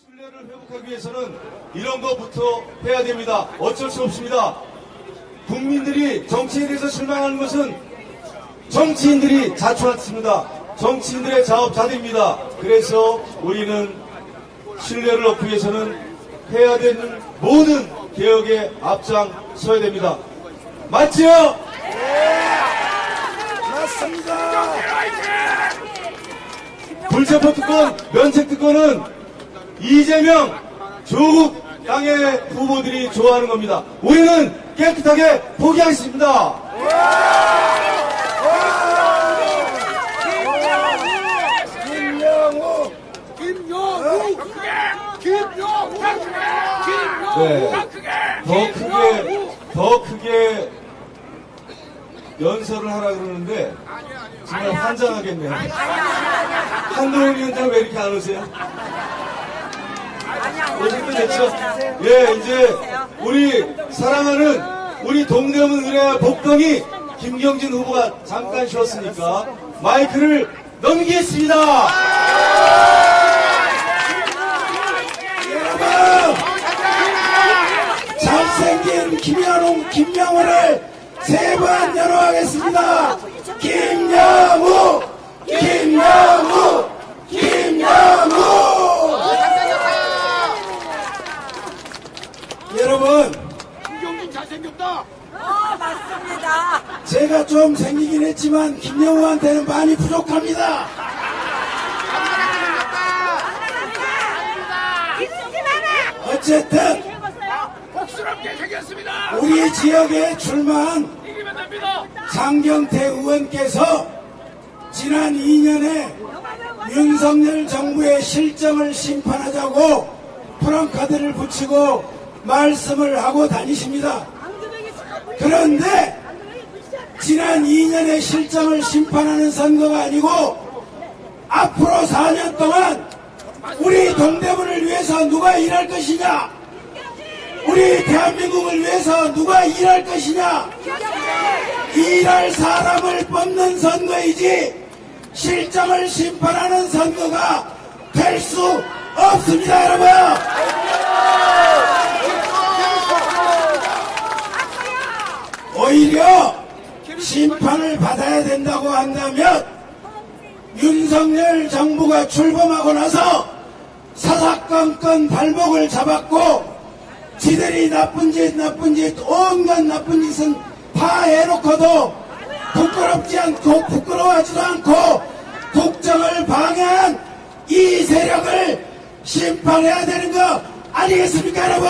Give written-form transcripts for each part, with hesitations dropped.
신뢰를 회복하기 위해서는 이런 것부터 해야 됩니다. 어쩔 수 없습니다. 국민들이 정치에 대해서 실망하는 것은 정치인들이 자초했습니다. 정치인들의 자업자득입니다. 그래서 우리는 신뢰를 얻기 위해서는 해야 되는 모든 개혁에 앞장서야 됩니다. 맞죠? 맞습니다. 불체포 특권, 면책 특권은 이재명, 조국 당의 후보들이 좋아하는 겁니다. 우리는 깨끗하게 포기하겠습니다. 네. 더 크게 연설을 하라 그러는데 정말 환장하겠네요. 한동훈 위원장 왜 이렇게 안 오세요? 오실 때 됐죠? 예, 이제 우리 사랑하는 우리 동대문 의뢰 복덩이 김경진 후보가 잠깐 쉬었으니까 마이크를 넘기겠습니다. 여러분, 잘생긴 김영웅, 김영우를 세 번 연호하겠습니다. 김영우, 김영우, 김영우. 여러분, 김경진 잘생겼다. 맞습니다. 제가 좀 생기긴 했지만 김영우한테는 많이 부족합니다. 어쨌든 복스럽게 생겼습니다. 우리 지역에 출마한 이기면 됩니다. 장경태 의원께서 지난 2년에 윤석열 정부의 실정을 심판하자고 프랑카드를 붙이고 말씀을 하고 다니십니다. 그런데 지난 2년의 실정을 심판하는 선거가 아니고 앞으로 4년 동안 우리 동대문을 위해서 누가 일할 것이냐, 우리 대한민국을 위해서 누가 일할 것이냐, 일할 사람을 뽑는 선거이지 실정을 심판하는 선거가 될 수 없습니다. 여러분, 오히려 심판을 받아야 된다고 한다면 윤석열 정부가 출범하고 나서 사사건건 발목을 잡았고 지들이 나쁜 짓 온갖 나쁜 짓은 다 해놓고도 부끄럽지 않고 부끄러워하지도 않고 국정을 방해한 이 세력을 심판해야 되는 거 아니겠습니까, 여러분?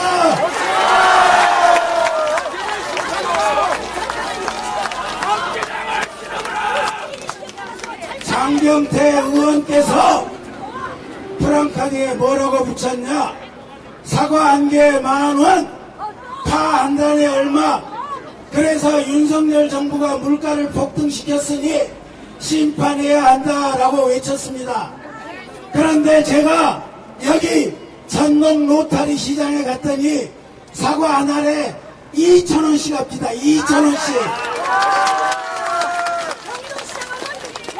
장경태 의원께서 프랑카드에 뭐라고 붙였냐? 사과 한 개에 10,000원, 파 한 단에 얼마. 그래서 윤석열 정부가 물가를 폭등시켰으니 심판해야 한다라고 외쳤습니다. 그런데 제가 여기 전농 로타리 시장에 갔더니 사과 한 알에 2,000원씩 합니다. 2,000원씩.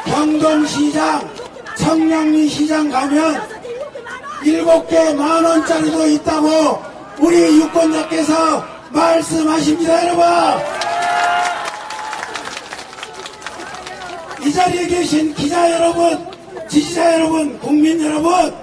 경동시장, 청량리 시장 가면 7개 10,000원짜리도 있다고 우리 유권자께서 말씀하십니다. 여러분, 이 자리에 계신 기자 여러분, 지지자 여러분, 국민 여러분,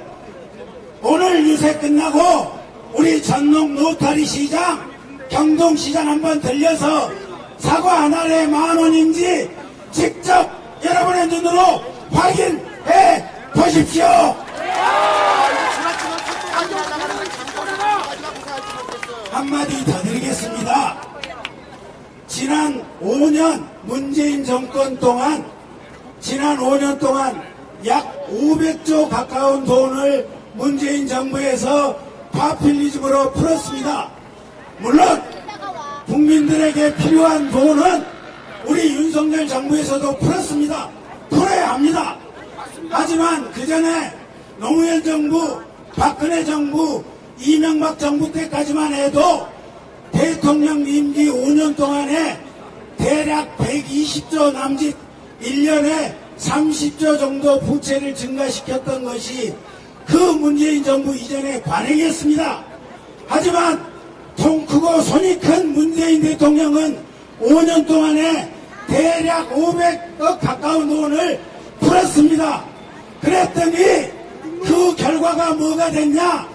오늘 유세 끝나고 우리 전농 로타리 시장, 경동시장 한번 들려서 사과 한 알에 10,000원인지 직접 여러분의 눈으로 확인해 보십시오. 한마디 더 드리겠습니다. 지난 5년 문재인 정권 동안 지난 5년 동안 약 500조 가까운 돈을 문재인 정부에서 파퓰리즘으로 풀었습니다. 물론 국민들에게 필요한 돈은 우리 윤석열 정부에서도 풀었습니다. 풀어야 합니다. 하지만 그 전에 노무현 정부, 박근혜 정부, 이명박 정부 때까지만 해도 대통령 임기 5년 동안에 대략 120조 남짓 1년에 30조 정도 부채를 증가시켰던 것이 그 문재인 정부 이전에 관행했습니다. 하지만 통 크고 손이 큰 문재인 대통령은 5년 동안에 대략 500억 가까운 돈을 풀었습니다. 그랬더니 그 결과가 뭐가 됐냐?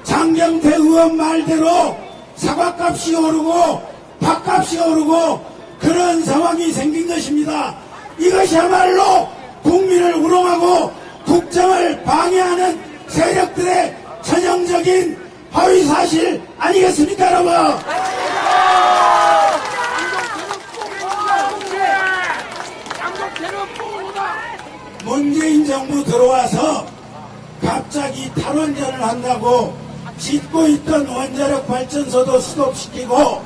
장경태 의원 말대로 사과값이 오르고 밥값이 오르고 그런 상황이 생긴 것입니다. 이것이야말로 국민을 우롱하고 국정을 방해하는 세력들의 전형적인 허위사실 아니겠습니까, 여러분? 문재인 정부 들어와서 갑자기 탈원전을 한다고 짓고 있던 원자력 발전소도 스톱시키고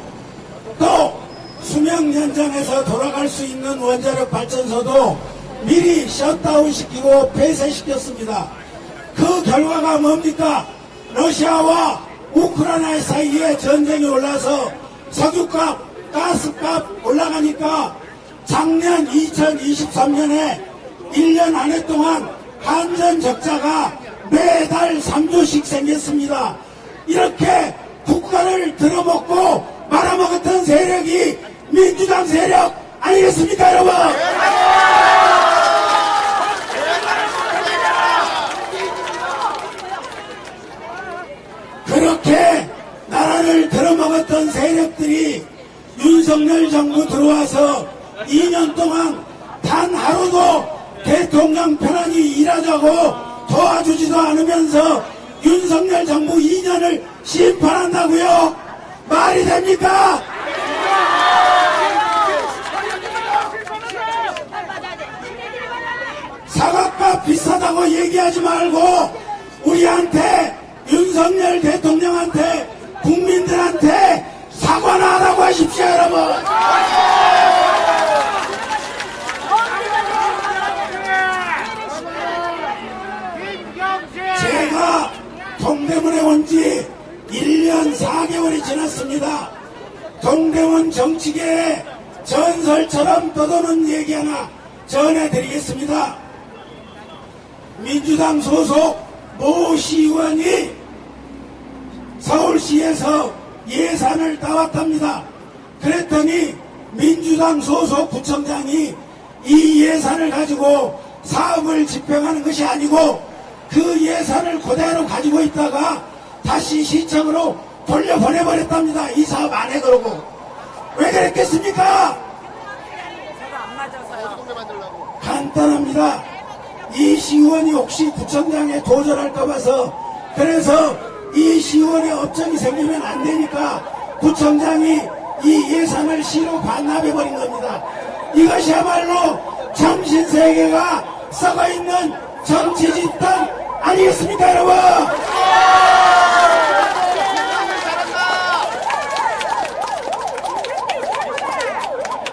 또 수명 연장해서 돌아갈 수 있는 원자력 발전소도 미리 셧다운 시키고 폐쇄시켰습니다. 그 결과가 뭡니까? 러시아와 우크라이나 사이에 전쟁이 올라서 석유값, 가스값 올라가니까 작년 2023년에 1년 한 해 동안 한전 적자가 매달 3조씩 생겼습니다. 이렇게 국가를 들어먹고 말아먹었던 세력이 민주당 세력 아니겠습니까, 여러분? 그렇게 나라를 들어먹었던 세력들이 윤석열 정부 들어와서 2년 동안 단 하루도 대통령 편안히 일하자고 도와주지도 않으면서 윤석열 정부 2년을 심판한다고요? 말이 됩니까? 사과값 비싸다고 얘기하지 말고 우리한테 윤석열 대통령한테 국민들한테 사과나 하라고 하십시오, 여러분. 제가 동대문에 온 지 1년 4개월이 지났습니다. 동대문 정치계의 전설처럼 떠도는 얘기 하나 전해드리겠습니다. 민주당 소속 모 시의원이 서울시에서 예산을 따왔답니다. 그랬더니 민주당 소속 구청장이 이 예산을 가지고 사업을 집행하는 것이 아니고 그 예산을 그대로 가지고 있다가 다시 시청으로 돌려보내버렸답니다. 이 사업 안 해 그러고. 왜 그랬겠습니까? 간단합니다. 이 시의원이 혹시 구청장에 도전할까 봐서 그래서 이 시의원의 업적이 생기면 안 되니까 구청장이 이 예산을 시로 반납해버린 겁니다. 이것이야말로 정신세계가 썩어있는 정치 집단 아니겠습니까, 여러분?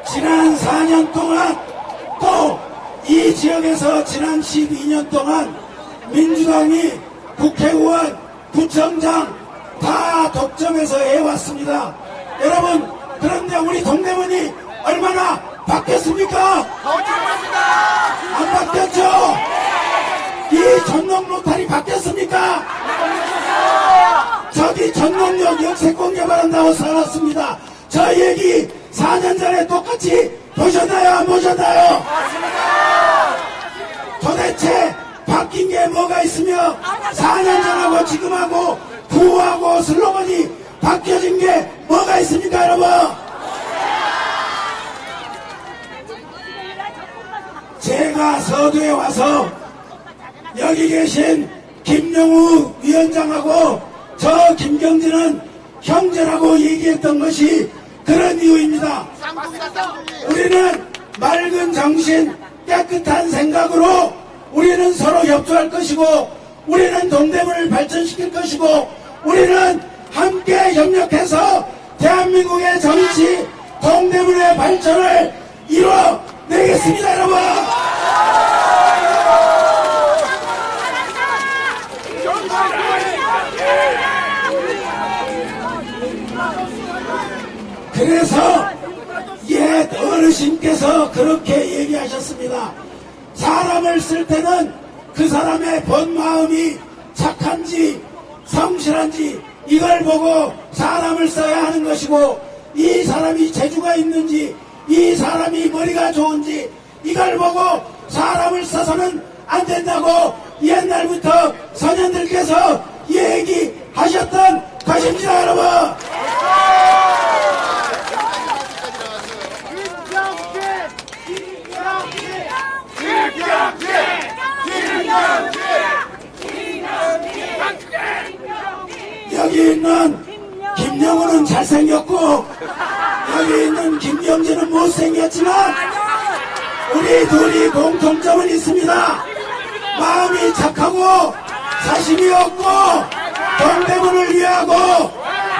지난 4년 동안 또 이 지역에서 지난 12년 동안 민주당이 국회의원, 구청장 다 독점해서 해왔습니다. 여러분, 그런데 우리 동대문이 얼마나 바뀌었습니까? 안 바뀌었죠? 이 전농 로타리 바뀌었습니까? 저기 전농역 역세권 개발한다고 써놨습니다. 저 얘기 4년 전에 똑같이 보셨나요? 안 보셨나요? 도대체 바뀐 게 뭐가 있으며 4년 전하고 지금하고 구호하고 슬로건이 바뀌어진 게 뭐가 있습니까, 여러분? 제가 서두에 와서 여기 계신 김용우 위원장하고 저 김경진은 형제라고 얘기했던 것이 그런 이유입니다. 우리는 맑은 정신, 깨끗한 생각으로 우리는 서로 협조할 것이고 우리는 동대문을 발전시킬 것이고 우리는 함께 협력해서 대한민국의 정치, 동대문의 발전을 이뤄내겠습니다, 여러분. 그래서 옛 어르신께서 그렇게 얘기하셨습니다. 사람을 쓸 때는 그 사람의 본 마음이 착한지 성실한지 이걸 보고 사람을 써야 하는 것이고, 이 사람이 재주가 있는지 이 사람이 머리가 좋은지 이걸 보고 사람을 써서는 안 된다고 옛날부터 선현들께서 얘기하셨던 것입니다, 여러분. 여기 있는 김영우는 잘생겼고 여기 있는 김경진은 못생겼지만 우리 둘이 공통점은 있습니다. 마음이 착하고 사심이 없고 동대문을 위하고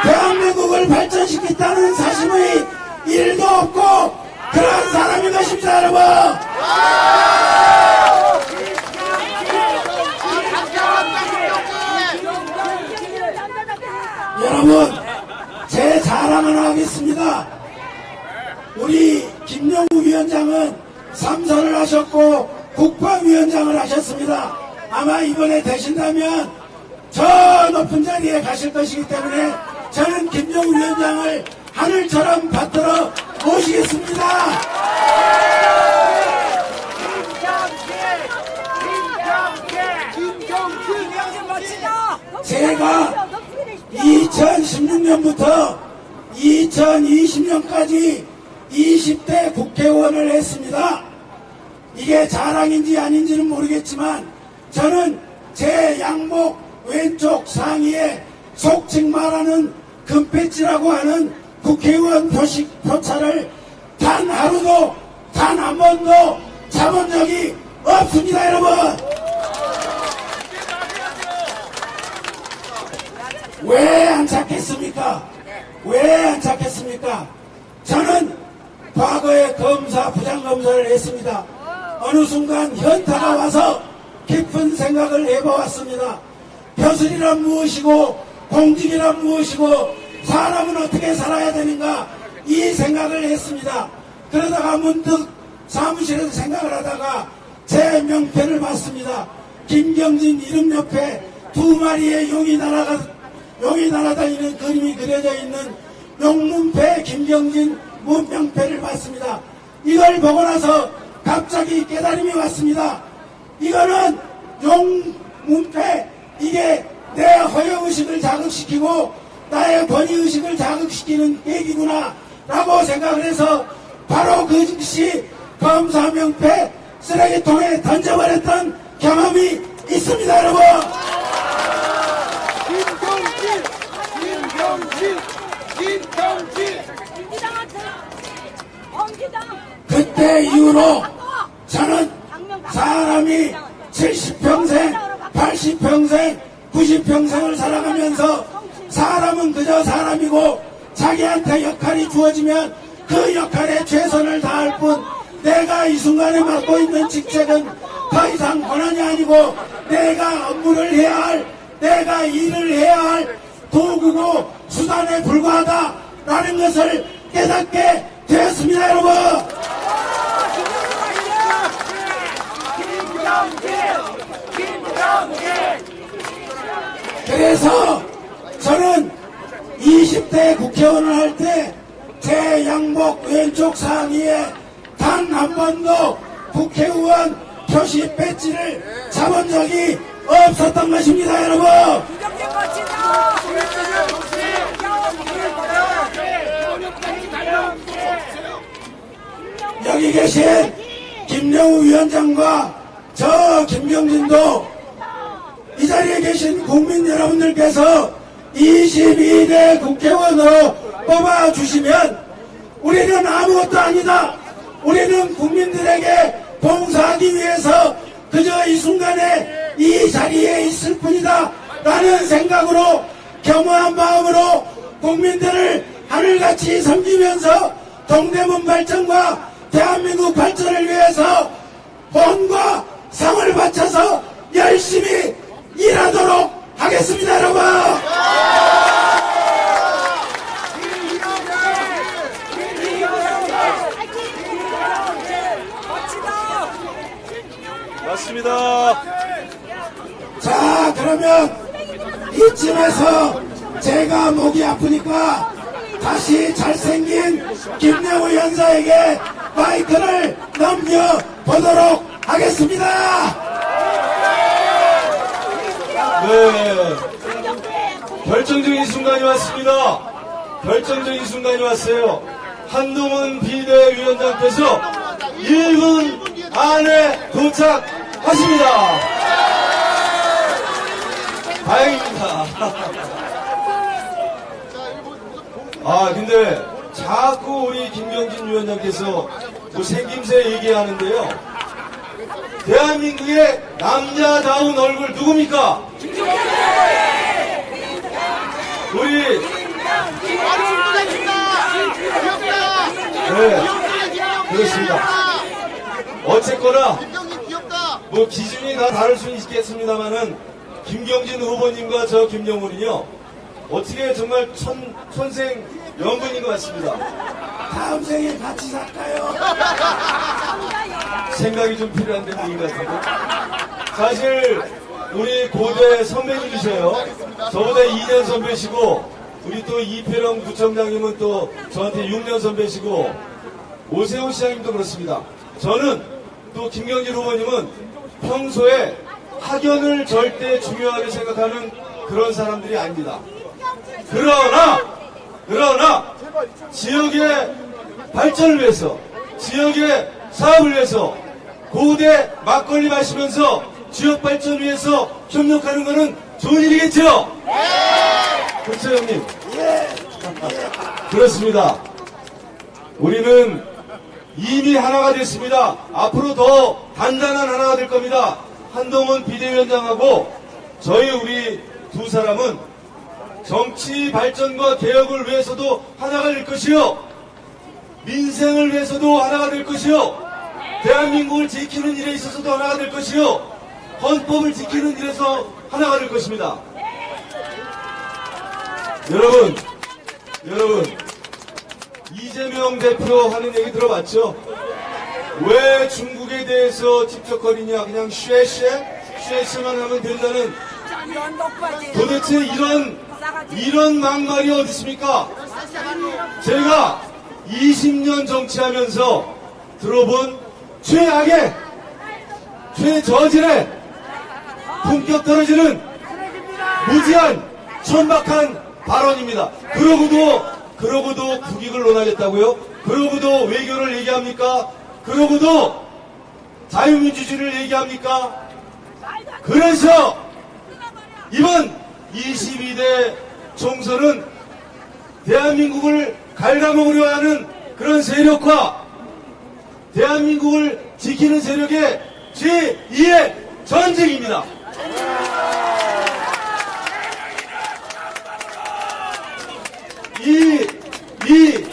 대한민국을 발전시키겠다는 사심의 일도 없고 그런 사람인 것입니다, 여러분. 여러분, 제 자랑 하나 하겠습니다. 우리 김영우 위원장은 삼선을 하셨고 국방위원장을 하셨습니다. 아마 이번에 되신다면 저 높은 자리에 가실 것이기 때문에 저는 김영우 위원장을 하늘처럼 받들어 모시겠습니다. 제가 2016년부터 2020년까지 20대 국회의원을 했습니다. 이게 자랑인지 아닌지는 모르겠지만 저는 제 양복 왼쪽 상의에 속칭 말하는 금배지라고 하는 국회의원 표차를 단 하루도 단 한 번도 잡은 적이 없습니다, 여러분. 왜 안 찾겠습니까? 왜 안 찾겠습니까? 저는 과거에 검사, 부장검사를 했습니다. 어느 순간 현타가 와서 깊은 생각을 해보았습니다. 벼슬이란 무엇이고 공직이란 무엇이고 사람은 어떻게 살아야 되는가, 이 생각을 했습니다. 그러다가 문득 사무실에서 생각을 하다가 제 명패를 봤습니다. 김경진 이름 옆에 두 마리의 용이 날아다니는 그림이 그려져 있는 용문패 김경진 문명패를 봤습니다. 이걸 보고 나서 갑자기 깨달음이 왔습니다. 이거는 용문패, 이게 내 허영의식을 자극시키고 나의 권위의식을 자극시키는 계기구나 라고 생각을 해서 바로 그 즉시 검사명패 쓰레기통에 던져버렸던 경험이 있습니다, 여러분. 그때 이후로 저는 사람이 70평생, 80평생, 90평생을 살아가면서 사람은 그저 사람이고 자기한테 역할이 주어지면 그 역할에 최선을 다할 뿐 내가 이 순간에 맡고 있는 직책은 더 이상 권한이 아니고 내가 업무를 해야 할, 내가 일을 해야 할 도구고 수단에 불과하다라는 것을 깨닫게 되었습니다, 여러분. 그래서 저는 20대 국회의원을 할 때 제 양복 왼쪽 상의에 단 한 번도 국회의원 표시 배지를 잡은 적이 없었던 것입니다, 여러분. 여기 계신 김영우 위원장과 저 김경진도 이 자리에 계신 국민 여러분들께서 22대 국회의원으로 뽑아주시면 우리는 아무것도 아니다. 우리는 국민들에게 봉사하기 위해서 그저 이 순간에 이 자리에 있을 뿐이다 라는 생각으로 겸허한 마음으로 국민들을 하늘같이 섬기면서 동대문 발전과 대한민국 발전을 위해서 본과 상을 바쳐서 열심히 일하도록 하겠습니다, 여러분. 맞습니다. 그러면 이쯤에서 제가 목이 아프니까 다시 잘생긴 김영우 연사에게 마이크를 넘겨보도록 하겠습니다. 네. 결정적인 순간이 왔습니다. 결정적인 순간이 왔어요. 한동훈 비대위원장께서 1분 안에 도착하십니다. 다행입니다. 아, 근데 자꾸 우리 김경진 위원장께서 뭐 생김새 얘기하는데요. 대한민국의 남자다운 얼굴 누굽니까? 우리 네, 그렇습니다. 어쨌거나 뭐 기준이 다 다를 수는 있겠습니다만은 김경진 후보님과 저 김영훈이요 어떻게 정말 천생 연분인 것 같습니다. 다음 생에 같이 살까요? 생각이 좀 필요한데 분인 것 같은데. 사실 우리 고대 선배님이셔요. 저보다 2년 선배시고 우리 또 이필영 구청장님은 또 저한테 6년 선배시고 오세훈 시장님도 그렇습니다. 저는 또 김경진 후보님은 평소에 학연을 절대 중요하게 생각하는 그런 사람들이 아닙니다. 그러나 지역의 발전을 위해서 지역의 사업을 위해서 고대 막걸리 마시면서 지역 발전 위해서 협력하는 것은 좋은 일이겠죠? 그렇죠 형님? 그렇습니다. 우리는 이미 하나가 됐습니다. 앞으로 더 단단한 하나가 될 겁니다. 한동훈 비대위원장하고 우리 두 사람은 정치 발전과 개혁을 위해서도 하나가 될 것이요. 민생을 위해서도 하나가 될 것이요. 대한민국을 지키는 일에 있어서도 하나가 될 것이요. 헌법을 지키는 일에서 하나가 될 것입니다. 여러분, 이재명 대표 하는 얘기 들어봤죠? 왜 중국에 대해서 찝쩍거리냐, 그냥 쉐쉐만 하면 된다는 도대체 이런 막말이 어디 있습니까? 제가 20년 정치하면서 들어본 최악의, 최저질의 품격 떨어지는 무지한 천박한 발언입니다. 그러고도 국익을 논하겠다고요? 그러고도 외교를 얘기합니까? 그러고도 자유민주주의를 얘기합니까? 그래서 이번 22대 총선은 대한민국을 갉아먹으려 하는 그런 세력과 대한민국을 지키는 세력의 제2의 전쟁입니다. 이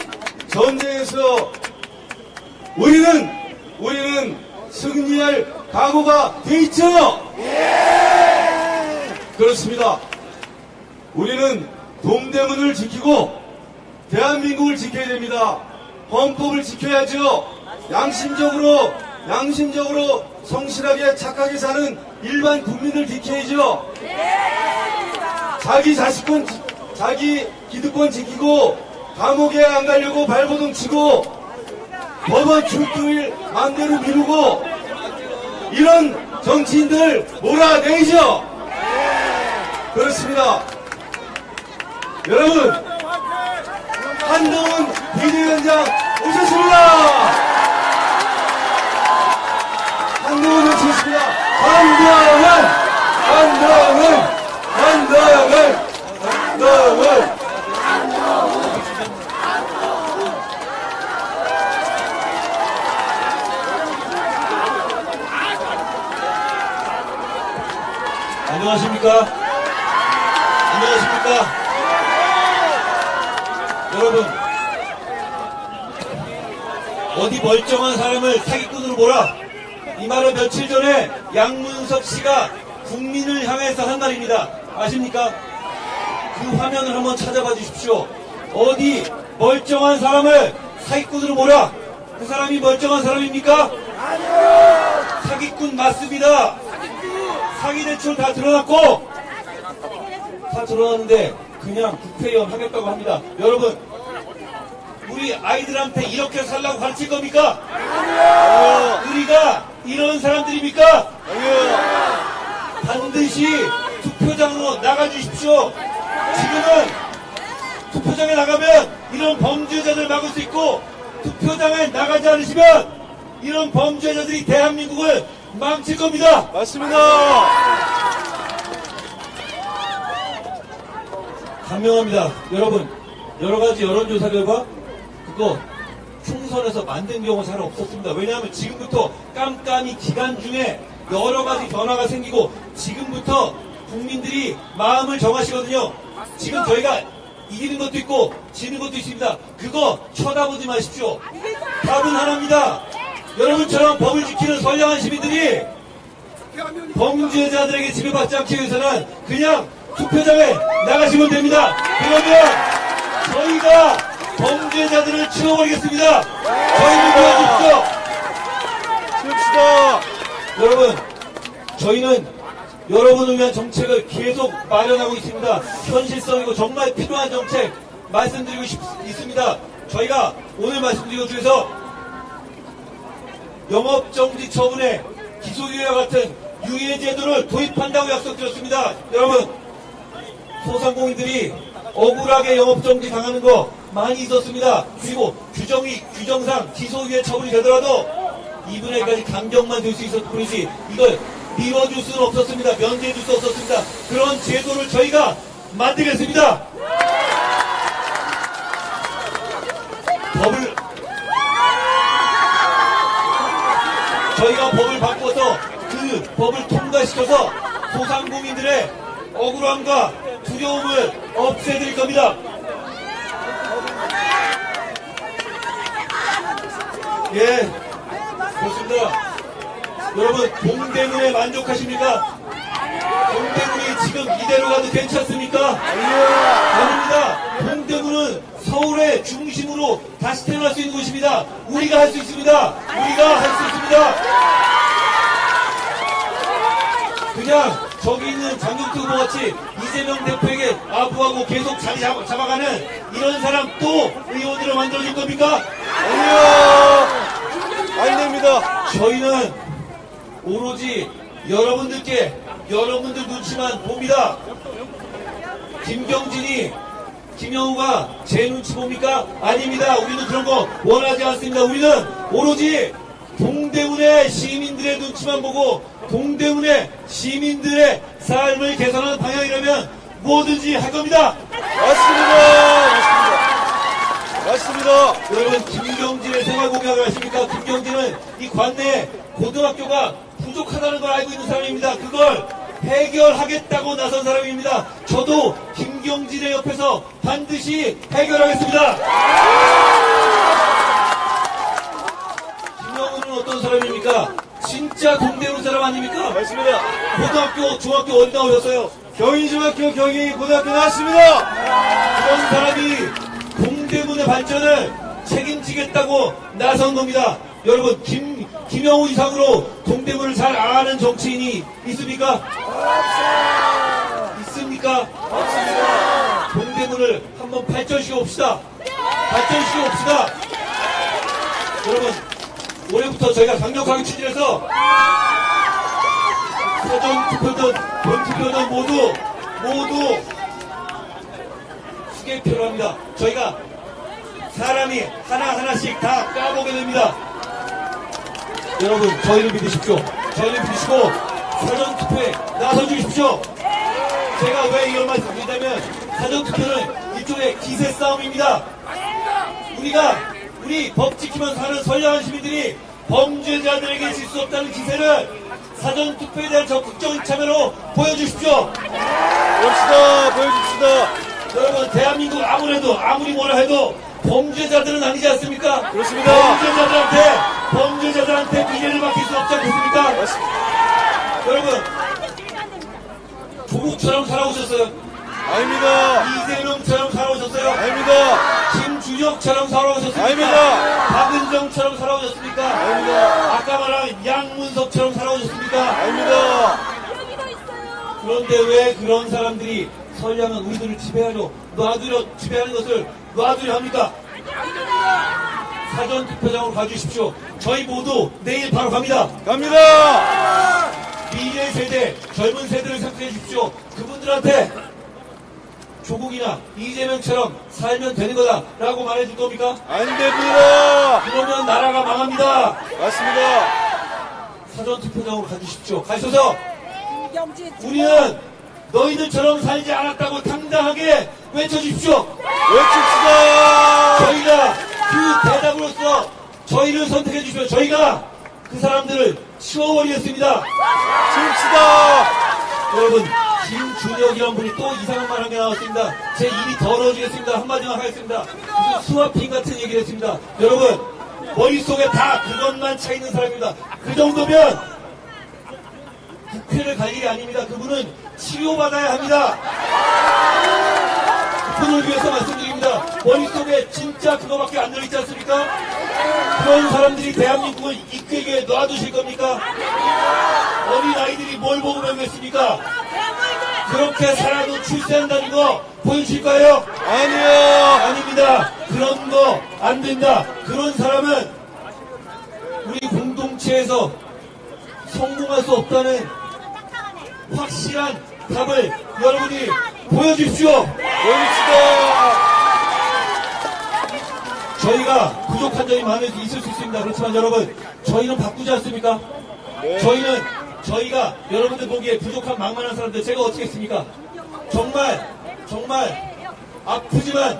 전쟁에서 우리는 승리할 각오가 돼 있죠? 그렇습니다. 우리는 동대문을 지키고 대한민국을 지켜야 됩니다. 헌법을 지켜야죠. 양심적으로 성실하게 착하게 사는 일반 국민을 지켜야죠. 자기 자식권, 자기 기득권 지키고 감옥에 안 가려고 발버둥 치고 법원 출두일 마음대로 미루고 이런 정치인들 몰아내죠. 그렇습니다. 여러분, 한동훈 비대위원장 오셨습니다. 한동훈 오셨습니다. 한동훈. 안녕하십니까? 여러분, 어디 멀쩡한 사람을 사기꾼으로 몰아. 이 말은 며칠 전에 양문석 씨가 국민을 향해서 한 말입니다. 아십니까? 그 화면을 한번 찾아봐 주십시오. 어디 멀쩡한 사람을 사기꾼으로 몰아. 그 사람이 멀쩡한 사람입니까? 아니요. 사기꾼 맞습니다. 사기 대출 다 드러났고 그러는데 그냥 국회의원 하겠다고 합니다. 여러분, 우리 아이들한테 이렇게 살라고 가르칠 겁니까? 우리가 이런 사람들입니까? 반드시 투표장으로 나가주십시오. 지금은 투표장에 나가면 이런 범죄자들 막을 수 있고, 투표장에 나가지 않으시면 이런 범죄자들이 대한민국을 망칠 겁니다. 맞습니다. 간명합니다. 여러분, 여러가지 여론조사 결과 그거 총선에서 만든 경우 잘 없었습니다. 왜냐하면 지금부터 깜깜이 기간 중에 여러가지 변화가 생기고 지금부터 국민들이 마음을 정하시거든요. 지금 저희가 이기는 것도 있고 지는 것도 있습니다. 그거 쳐다보지 마십시오. 답은 하나입니다. 여러분처럼 법을 지키는 선량한 시민들이 범죄자들에게 지배받지 않기 위해서는 그냥 투표장에 나가시면 됩니다. 그러면 저희가 범죄자들을 치워버리겠습니다. 저희를 도와주십시오. 치웁시다. 여러분, 저희는 여러분을 위한 정책을 계속 마련하고 있습니다. 현실성이고 정말 필요한 정책 말씀드리고 있습니다. 저희가 오늘 말씀드린 것 중에서 영업정지 처분에 기소유예와 같은 유예제도를 도입한다고 약속드렸습니다. 여러분, 소상공인들이 억울하게 영업정지 당하는 거 많이 있었습니다. 그리고 규정상 기소유예 처분이 되더라도 이분에게까지 감경만 될 수 있었을 뿐이지 이걸 미뤄줄 수는 없었습니다. 면제해줄 수 없었습니다. 그런 제도를 저희가 만들겠습니다. 저희가 법을 바꿔서 그 법을 통과시켜서 소상공인들의 억울함과 두려움을 없애드릴 겁니다. 예, 좋습니다. 여러분, 동대문에 만족하십니까? 동대문이 지금 이대로 가도 괜찮습니까? 아닙니다. 동대문은 서울의 중심으로 다시 태어날 수 있는 곳입니다. 우리가 할 수 있습니다. 우리가 할 수 있습니다. 그냥 저기 있는 장경태 후보같이 이재명 대표에게 아부하고 계속 자리 잡아가는 이런 사람 또 의원으로 만들어줄 겁니까? 아니요. 안 됩니다. 저희는 오로지 여러분들 눈치만 봅니다. 김경진이, 김영우가 제 눈치 봅니까? 아닙니다. 우리는 그런 거 원하지 않습니다. 우리는 오로지 동대문의 시민들의 눈치만 보고 동대문의 시민들의 삶을 개선하는 방향이라면 뭐든지 할 겁니다. 맞습니다. 여러분, 김경진의 생활 공약을 아십니까? 김경진은 이 관내에 고등학교가 부족하다는 걸 알고 있는 사람입니다. 그걸 해결하겠다고 나선 사람입니다. 저도 김경진의 옆에서 반드시 해결하겠습니다. 김영우는 어떤 사람입니까? 진짜 동대문 사람 아닙니까? 맞습니다. 고등학교, 중학교 어디 나오셨어요? 경희중학교, 경희고등학교 나왔습니다. 그런 사람이 동대문의 발전을 책임지겠다고 나선 겁니다. 여러분, 김영우 이상으로 동대문을 잘 아는 정치인이 있습니까? 있습니까? 없습니다. 동대문을 한번 발전시켜 봅시다. 발전시켜 봅시다. 여러분, 올해부터 저희가 강력하게 추진해서 사전 투표든 본 투표든 모두 수개표로 합니다. 저희가 사람이 하나하나씩 다 까보게 됩니다. 여러분, 저희를 믿으십시오. 저희를 믿으시고 사전투표에 나서주십시오. 제가 왜 이런 말씀 드리냐면 사전투표는 일종의 기세 싸움입니다. 우리 법 지키면 사는 선량한 시민들이 범죄자들에게 질 수 없다는 기세를 사전투표에 대한 적극적인 참여로 보여주십시오. 보여줍시다. 여러분, 대한민국 아무리 뭐라 해도 범죄자들은 아니지 않습니까? 그렇습니다. 범죄자들한테 미래를 맡길 수 없지 않겠습니까? 여러분, 조국처럼 살아오셨어요. 아닙니다. 이재명처럼 살아오셨어요. 아닙니다. 김준혁처럼 살아오셨습니까? 아닙니다. 박은정처럼 살아오셨습니까? 아닙니다. 아까 말한 양문석처럼 살아오셨습니까? 아닙니다. 그런데 왜 그런 사람들이 선량한 우리들을 지배하는 것을 놔두려 합니까? 사전투표장으로 가주십시오. 저희 모두 내일 바로 갑니다. 갑니다. 미래 세대, 젊은 세대를 생각해 주십시오. 그분들한테 조국이나 이재명처럼 살면 되는 거다라고 말해줄 겁니까? 안 됩니다. 그러면 나라가 망합니다. 맞습니다. 사전투표장으로 가주십시오. 가셔서 김경진 우리는 너희들처럼 살지 않았다고 당당하게 외쳐주십시오. 외칩시다. 저희가 그 대답으로서 저희를 선택해 주십시오. 저희가 그 사람들을 치워버리겠습니다. 칩시다. 여러분, 김준혁이란 분이 또 이상한 말 한 게 나왔습니다. 제 입이 더러워지겠습니다. 한마디만 하겠습니다. 무슨 수화핑 같은 얘기를 했습니다. 여러분, 머릿속에 다 그것만 차 있는 사람입니다. 그 정도면 국회를 갈 일이 아닙니다. 그분은 치료받아야 합니다. 그분을 위해서 말씀드립니다. 머릿속에 진짜 그거밖에 안 들어있지 않습니까? 그런 사람들이 대한민국을 이끌게 놔두실 겁니까? 어린 아이들이 뭘 보고 배우겠습니까? 그렇게 살아도 출세한다는 거 보여주실 거예요? 아니요. 아닙니다. 그런 거 안 된다. 그런 사람은 우리 공동체에서 성공할 수 없다는 확실한 답을 여러분이 보여주십시오. 보여줍시다. 저희가 부족한 점이 많을 수 있을 수 있습니다. 그렇지만 여러분, 저희는 바꾸지 않습니까? 네. 저희가 여러분들 보기에 부족한 막만한 사람들 제가 어떻게 했습니까? 정말 아프지만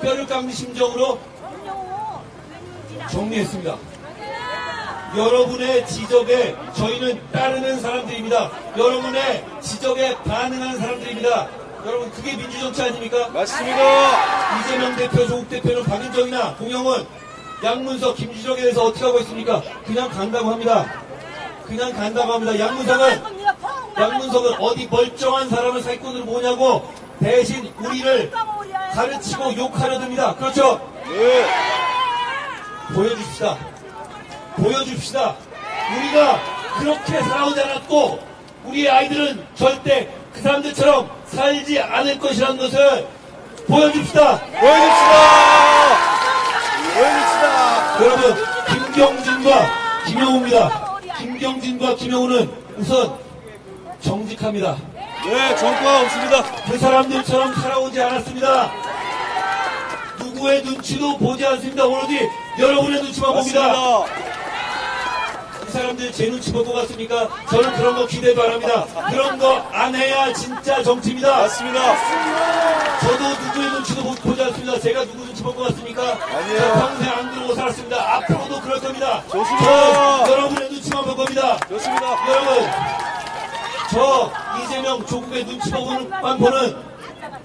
뼈를 깎는 심정으로 정리했습니다. 여러분의 지적에 저희는 따르는 사람들입니다. 여러분의 지적에 반응하는 사람들입니다. 여러분, 그게 민주정치 아닙니까? 맞습니다. 이재명 대표, 조국 대표는 박윤정이나 공영은, 양문석, 김주정에 대해서 어떻게 하고 있습니까? 그냥 간다고 합니다. 그냥 간다고 합니다. 양문석은 어디 멀쩡한 사람을 사기꾼으로 모으냐고 대신 우리를 가르치고 욕하려 듭니다. 그렇죠? 네. 보여줍시다. 우리가 그렇게 살아오지 않았고 우리의 아이들은 절대 그 사람들처럼 살지 않을 것이라는 것을 보여줍시다. 보여줍시다. 여러분, 김경진과 김영우입니다. 김경진과 김영우는 우선 정직합니다. 네, 정과가 없습니다. 그 사람들처럼 살아오지 않았습니다. 누구의 눈치도 보지 않습니다. 오로지 여러분의 눈치만 봅니다. 맞습니다. 이 사람들 제 눈치 볼 것 같습니까? 저는 그런 거 기대도 안 합니다. 그런 거 안 해야 진짜 정치입니다. 맞습니다. 저도 누구의 눈치도 보지 않습니다. 제가 누구 눈치 볼 것 같습니까? 아니에요. 저 평생 안 그러고 살았습니다. 앞으로도 그럴 겁니다. 좋습니다. 저는 여러분의 눈치만 볼 겁니다. 좋습니다. 여러분, 저 이재명, 조국의 눈치만 보는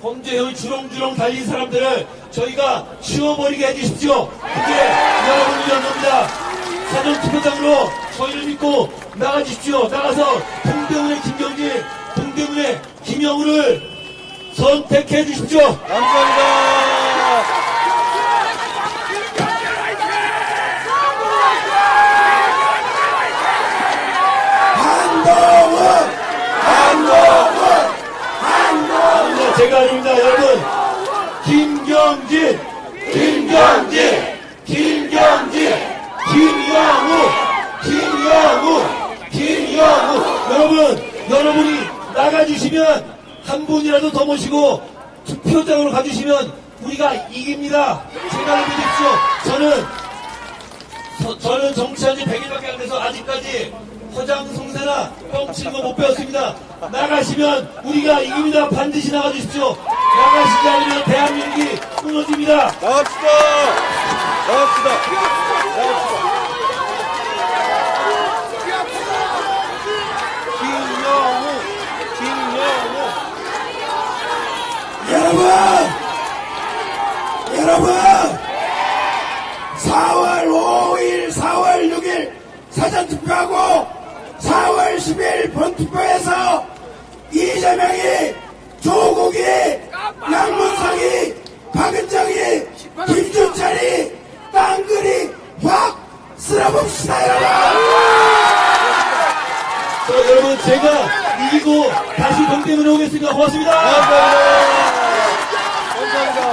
범죄형이 주렁주렁 달린 사람들을 저희가 치워버리게 해주십시오. 그게 여러분을 위한 겁니다. 사전투표장으로 저희를 믿고 나가주십시오. 나가서 동대문의 김경진, 동대문의 김영우를 선택해 주십시오. 감사합니다. 한동훈 제가 아닙니다. 여러분, 김경진, 김영우. 여러분이 나가주시면 한 분이라도 더 모시고 투표장으로 가주시면 우리가 이깁니다. 제가 믿으십시오. 저는 정치한 지 100일밖에 안 돼서 아직까지 허장성세나 뻥치는 거 못 배웠습니다. 나가시면 우리가 이깁니다. 반드시 나가주십시오. 나가시지 않으면 대한민국이 무너집니다. 나갑시다. 김영우. 여러분 4월 5일 4월 6일 사전투표하고 4월 10일 본투표에서 이재명이, 조국이, 양문석이, 박은정이, 김준철이 땅글이 확 쓸어봅시다. 여러분. 여러분, 제가 이기고 다시 동대문에 오겠습니다. 고맙습니다. 감사합니다. 감사합니다.